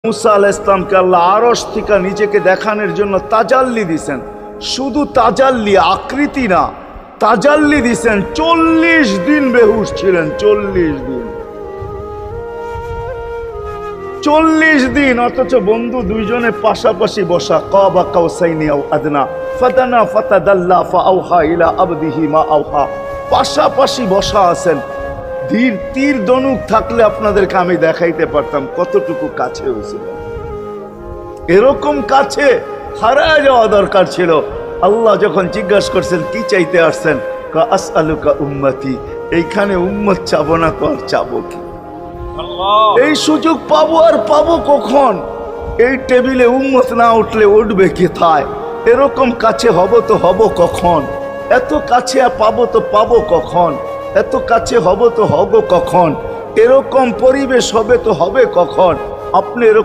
মুসা আলাইহিস সালামকে আল্লাহ আরশ থেকে নিজেকে দেখানোর জন্য তাজাল্লি দিছেন। শুধু তাজাল্লি, আকৃতি না, তাজাল্লি দিছেন। 40 দিন বেহুশ ছিলেন, 40 দিন, 40 দিন। অথচ বন্ধু দুইজনে পাশাপাশি বসা, কাবা কাউসাইনি আও আদনা ফাদানা ফাতাদাল্লা ফাআওহা ইলা আবদিহি মা আওহা, পাশাপাশি বসা আছেন। তীর ধনুক থাকলে আপনাদেরকে আমি দেখাইতে পারতাম কতটুকু কাছে হয়েছিল। এরকম কাছে হারায় যাওয়া দরকার ছিল। আল্লাহ যখন জিজ্ঞাসা করছেন কি চাইতে আসছেন, আসআলুকা উম্মতি, এইখানে উম্মত চাবো না তো আর চাবো কি? এই সুযোগ পাবো আর পাবো কখন? এই টেবিলে উম্মত না উঠলে উঠবে কোথায়? এরকম কাছে হব তো হব কখন? এত কাছে পাবো তো পাবো কখন? এত কাছে হব তো হব কখন? এরকম পরিবেশ হবে তো হবে কখন? আপনি এরকম